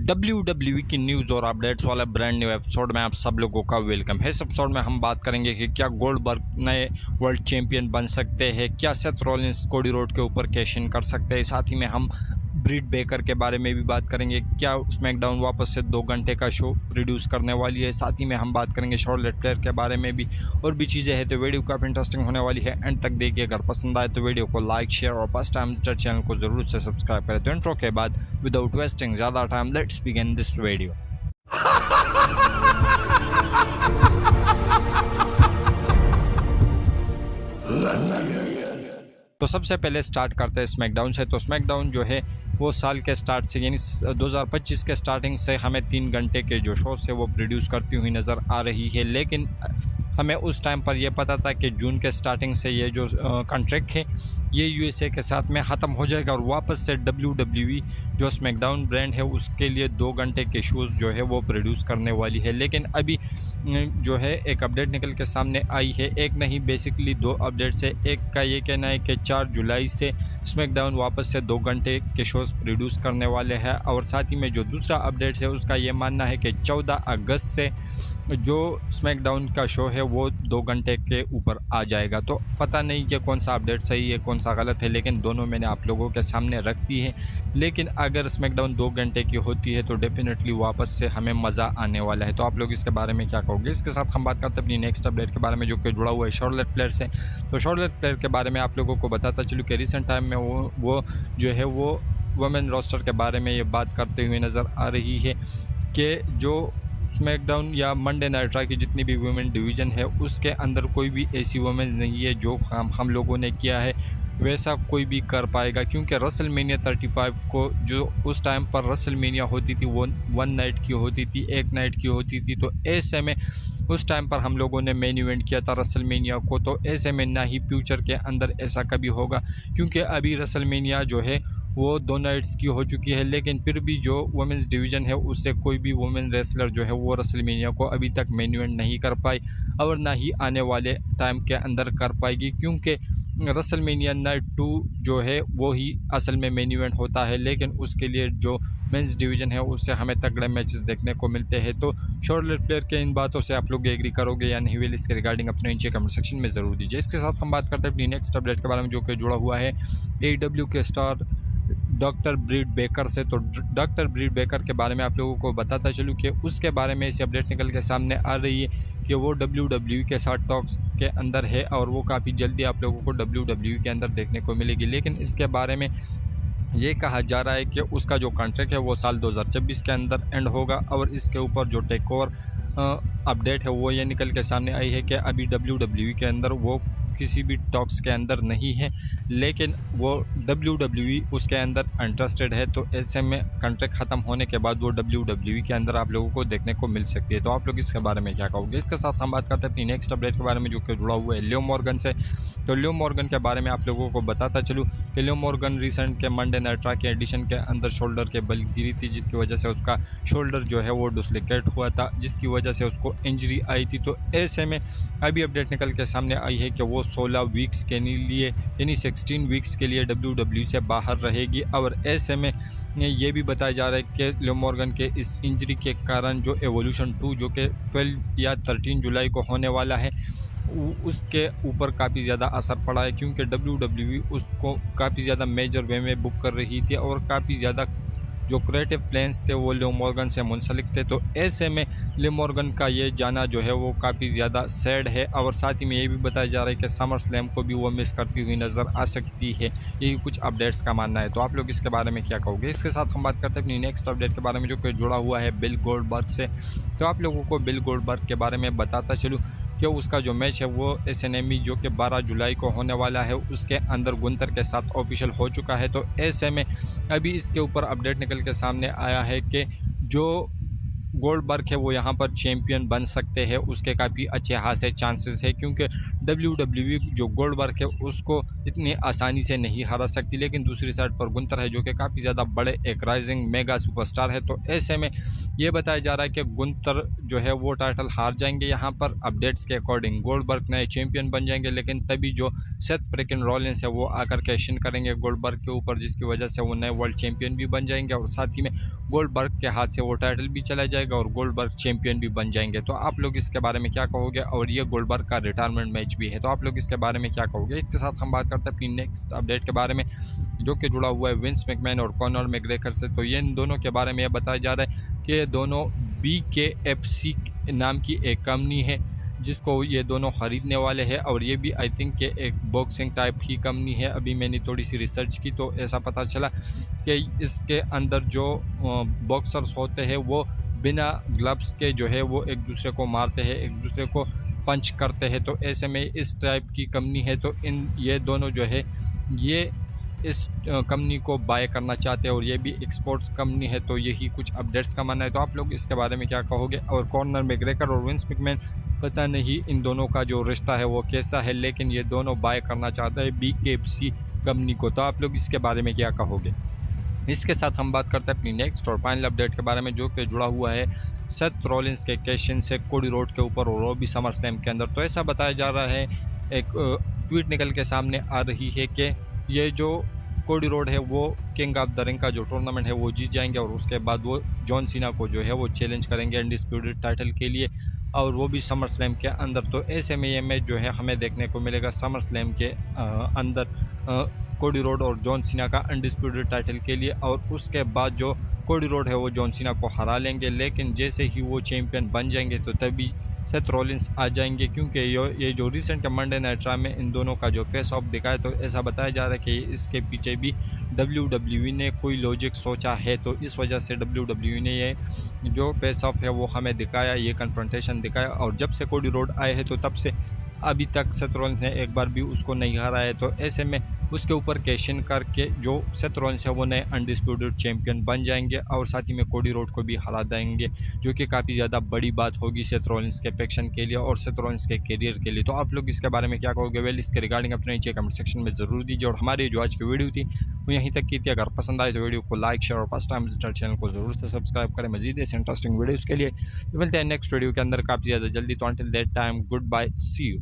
WWE की news और updates वाला ब्रांड न्यू एपिसोड में आप सब लोगों का वेलकम है। इस एपिसोड में हम बात करेंगे कि क्या गोल्डबर्ग नए वर्ल्ड चैंपियन बन सकते हैं, क्या सेथ रॉलिंस कोडी रोड के ऊपर कैश इन कर सकते हैं। साथ ही में हम ब्रिट बेकर के बारे में भी बात करेंगे, क्या स्मैकडाउन वापस से 2 घंटे का शो प्रोड्यूस करने वाली है। साथ ही में हम बात करेंगे शॉर्लेट फ्लेयर के बारे में भी और भी चीज़ें हैं। तो वीडियो काफ़ी इंटरेस्टिंग होने वाली है, एंड तक देखिए। अगर पसंद आए तो वीडियो को लाइक, शेयर और फर्स्ट टाइम चैनल को ज़रूर से सब्सक्राइब करें। तो इंट्रो के बाद विदाउट वेस्टिंग ज़्यादा time let's begin this video. तो सबसे पहले स्टार्ट करते हैं स्मैकडाउन से। तो स्मैकडाउन जो है वो साल के स्टार्ट से यानी 2025 के स्टार्टिंग से हमें 3 घंटे के जो शोज है वो प्रोड्यूस करती हुई नज़र आ रही है। लेकिन हमें उस टाइम पर यह पता था कि जून के स्टार्टिंग से ये जो कॉन्ट्रैक्ट है ये यूएसए के साथ में ख़त्म हो जाएगा और वापस से WWE जो स्मैकडाउन ब्रांड है उसके लिए 2 घंटे के शोज़ जो है वो प्रोड्यूस करने वाली है। लेकिन अभी जो है एक अपडेट निकल के सामने आई है, एक नहीं बेसिकली 2 अपडेट्स है। एक का ये कहना है कि 4 जुलाई से स्मैकडाउन वापस से 2 घंटे के शोज़ प्रोड्यूस करने वाले हैं, और साथ ही में जो दूसरा अपडेट है उसका ये मानना है कि 14 अगस्त से जो स्मैकडाउन का शो है वो 2 घंटे के ऊपर आ जाएगा। तो पता नहीं कि कौन सा अपडेट सही है कौन सा गलत है, लेकिन दोनों मैंने आप लोगों के सामने रख दी है। लेकिन अगर स्मैकडाउन 2 घंटे की होती है तो डेफिनेटली वापस से हमें मज़ा आने वाला है। तो आप लोग इसके बारे में क्या कहोगे? इसके साथ हम बात करते हैं अपनी नेक्स्ट अपडेट के बारे में जो कि जुड़ा हुआ है शॉर्लेट फ्लेयर से। तो शॉर्लेट फ्लेयर के बारे में आप लोगों को बताता चलूँ कि रिसेंट टाइम में वो जो है वो वुमेन रोस्टर के बारे में ये बात करते हुए नज़र आ रही है कि जो स्मैकडाउन या मंडे नाइट रा की जितनी भी वुमेन डिवीज़न है उसके अंदर कोई भी ऐसी वुमेन नहीं है जो हम लोगों ने किया है वैसा कोई भी कर पाएगा, क्योंकि रसलमेनिया 35 को जो उस टाइम पर रसलमेनिया होती थी वो 1 नाइट की होती थी, 1 नाइट की होती थी। तो ऐसे में उस टाइम पर हम लोगों ने मेन इवेंट किया था रसलमेनिया को। तो ऐसे में ना ही फ्यूचर के अंदर ऐसा कभी होगा, क्योंकि अभी रसलमेनिया जो है वो 2 नाइट्स की हो चुकी है। लेकिन फिर भी जो वुमेंस डिवीज़न है उससे कोई भी वुमेन रेसलर जो है वो रसलमेनिया को अभी तक मेन इवेंट नहीं कर पाई और ना ही आने वाले टाइम के अंदर कर पाएगी, क्योंकि रसलमेनिया नाइट 2 जो है वो ही असल में मेन इवेंट होता है। लेकिन उसके लिए जो मेंस डिवीज़न है उससे हमें तगड़े मैचेस देखने को मिलते हैं। तो शॉर्लेट फ्लेयर के इन बातों से आप लोग एग्री करोगे या नहीं? वेल इसके रिगार्डिंग अपने नीचे कमेंट सेक्शन में ज़रूर दीजिए। इसके साथ हम बात करते हैं अपनी नेक्स्ट अपडेट के बारे में जो कि जुड़ा हुआ है AEW के स्टार डॉक्टर ब्रिट बेकर से। तो डॉक्टर ब्रिट बेकर के बारे में आप लोगों को बताता चलूँ कि उसके बारे में ऐसी अपडेट निकल के सामने आ रही है कि वो WWE के साथ टॉक्स के अंदर है और वो काफ़ी जल्दी आप लोगों को WWE के अंदर देखने को मिलेगी। लेकिन इसके बारे में ये कहा जा रहा है कि उसका जो कॉन्ट्रैक्ट है वो साल 2026 के अंदर एंड होगा, और इसके ऊपर जो टेक ओवर अपडेट है वो ये निकल के सामने आई है कि अभी WWE के अंदर वो किसी भी टॉक्स के अंदर नहीं है, लेकिन वो WWE उसके अंदर इंटरेस्टेड है। तो ऐसे में कॉन्ट्रैक्ट ख़त्म होने के बाद वो WWE के अंदर आप लोगों को देखने को मिल सकती है। तो आप लोग इसके बारे में क्या कहोगे? इसके साथ हम बात करते हैं अपनी नेक्स्ट अपडेट के बारे में जो कि जुड़ा हुआ है लियो मॉर्गन से। तो लियो मॉर्गन के बारे में आप लोगों को बताता चलूँ कि लियो मॉर्गन रिसेंट के मंडे नाइट रा के एडिशन के अंदर शोल्डर के बल गिरी थी, जिसकी वजह से उसका शोल्डर जो है वो डिस्लोकेट हुआ था, जिसकी वजह से उसको इंजरी आई थी। तो ऐसे में अभी अपडेट निकल के सामने आई है कि वो 16 वीक्स के लिए यानी 16 वीक्स के लिए WWE से बाहर रहेगी। और ऐसे में ये भी बताया जा रहा है कि लियो मॉर्गन के इस इंजरी के कारण जो एवोल्यूशन 2 जो कि 12 या 13 जुलाई को होने वाला है उसके ऊपर काफ़ी ज़्यादा असर पड़ा है, क्योंकि WWE उसको काफ़ी ज़्यादा मेजर वे में बुक कर रही थी और काफ़ी ज़्यादा जो क्रिएटिव प्लान्स थे वो लियो मॉर्गन से मुंसलिक थे। तो ऐसे में लियो मॉर्गन का ये जाना जो है वो काफ़ी ज़्यादा सैड है, और साथ ही में ये भी बताया जा रहा है कि समर स्लैम को भी वो मिस करती हुई नज़र आ सकती है। यही कुछ अपडेट्स का मानना है। तो आप लोग इसके बारे में क्या कहोगे? इसके साथ हम बात करते हैं अपनी नेक्स्ट अपडेट के बारे में जो कि जुड़ा हुआ है बिल गोल्डबर्ग से। तो आप लोगों को बिल गोल्डबर्ग के बारे में बताता चलूँ कि उसका जो मैच है वो SNME जो कि 12 जुलाई को होने वाला है उसके अंदर गुंतर के साथ ऑफिशियल हो चुका है। तो ऐसे में अभी इसके ऊपर अपडेट निकल के सामने आया है कि जो गोल्डबर्ग है वो यहाँ पर चैम्पियन बन सकते हैं, उसके काफ़ी अच्छे खासे चांसेस है, क्योंकि WWE जो गोल्डबर्ग है उसको इतनी आसानी से नहीं हरा सकती। लेकिन दूसरी साइड पर गुंतर है जो कि काफ़ी ज़्यादा बड़े एक राइजिंग मेगा सुपरस्टार है। तो ऐसे में ये बताया जा रहा है कि गुंतर जो है वो टाइटल हार जाएंगे यहाँ पर अपडेट्स के अकॉर्डिंग। गोल्डबर्ग नए चैम्पियन बन जाएंगे, लेकिन तभी जो सेथ फ्रिकिन रॉलिंस है वो आकर कैश इन करेंगे गोल्डबर्ग के ऊपर, जिसकी वजह से वो नए वर्ल्ड चैम्पियन भी बन जाएंगे। और साथ ही में गोल्डबर्ग के हाथ से वो टाइटल भी चला जाएगा और गोल्डबर्ग चैंपियन भी बन जाएंगे। तो आप लोग इसके बारे में क्या कहोगे? और ये गोल्डबर्ग का रिटायरमेंट मैच भी है, तो आप लोग इसके बारे में क्या कहोगे? इसके साथ हम बात करते हैं अपनी नेक्स्ट अपडेट के बारे में, जो कि जुड़ा हुआ है विंस मैकमैन और कॉनर मैकग्रेगर से। तो ये इन दोनों के बारे में यह बताया जा रहा है कि ये दोनों BKFC नाम की एक कंपनी है जिसको ये दोनों ख़रीदने वाले हैं, और ये भी आई थिंक कि एक बॉक्सिंग टाइप की कंपनी है। अभी मैंने थोड़ी सी रिसर्च की तो ऐसा पता चला कि इसके अंदर जो बॉक्सर्स होते हैं वो बिना ग्लव्स के जो है वो एक दूसरे को मारते हैं, एक दूसरे को पंच करते हैं। तो ऐसे में इस टाइप की कंपनी है, तो ये दोनों जो है ये इस कंपनी को बाय करना चाहते हैं, और ये भी एक्सपोर्ट्स कंपनी है। तो यही कुछ अपडेट्स का मानना है, तो आप लोग इसके बारे में क्या कहोगे? और कॉनर मैकग्रेगर और विंस मैकमैन, पता नहीं इन दोनों का जो रिश्ता है वो कैसा है, लेकिन ये दोनों बाय करना चाहता है BKFC कंपनी को। तो आप लोग इसके बारे में क्या कहोगे? इसके साथ हम बात करते हैं अपनी नेक्स्ट और फाइनल अपडेट के बारे में, जो कि जुड़ा हुआ है सेथ रॉलिंस के कैश-इन से कोडी रोड के ऊपर और वो भी समर स्लैम के अंदर। तो ऐसा बताया जा रहा है, एक ट्वीट निकल के सामने आ रही है कि ये जो कोडी रोड है वो किंग ऑफ द रिंग का जो टूर्नामेंट है वो जीत जाएंगे, और उसके बाद वो जॉन सीना को जो है वो चैलेंज करेंगे अनडिस्प्यूटेड टाइटल के लिए, और वो भी समर स्लैम के अंदर। तो ऐसे में ये मैच जो है हमें देखने को मिलेगा समर स्लैम के अंदर कोडी रोड और जॉन सीना का अनडिस्प्यूटेड टाइटल के लिए, और उसके बाद जो कोडी रोड है वो जॉन सीना को हरा लेंगे। लेकिन जैसे ही वो चैंपियन बन जाएंगे तो तभी सेथ रॉलिंस आ जाएंगे, क्योंकि ये जो रिसेंट के मंडे नाइट रॉ में इन दोनों का जो फेस ऑफ दिखाया, तो ऐसा बताया जा रहा है कि इसके पीछे भी WWE ने कोई लॉजिक सोचा है। तो इस वजह से WWE ने ये जो फेस ऑफ है वो हमें दिखाया, ये कन्फ्रंटेशन दिखाया, और जब से कोडी रोड आए हैं तो तब से अभी तक सेथ रॉलिंस ने एक बार भी उसको नहीं हराया है। तो ऐसे में उसके ऊपर कैश इन करके जो सेथ रॉलिंस है वो नए अनडिस्प्यूटेड चैंपियन बन जाएंगे, और साथ ही में कोडी रोड को भी हरा देंगे, जो कि काफ़ी ज़्यादा बड़ी बात होगी सेथ रॉलिंस के फैक्शन के लिए और सेथ रॉलिंस के करियर के लिए। तो आप लोग इसके बारे में क्या कहोगे? वेल, इसके रिगार्डिंग अपने नीचे कमेंट सेक्शन में ज़रूर दीजिए, और हमारी जो आज की वीडियो थी वो यहीं तक की थी। अगर पसंद आए तो वीडियो को लाइक, शेयर और फर्स्ट टाइम विजिटर चैनल को ज़रूर से सब्सक्राइब करें मजीद ऐसे इंटरेस्टिंग वीडियोज़ के लिए। मिलते हैं नेक्स्ट वीडियो के अंदर काफ़ी ज़्यादा जल्दी। तो until that time, good bye, see you.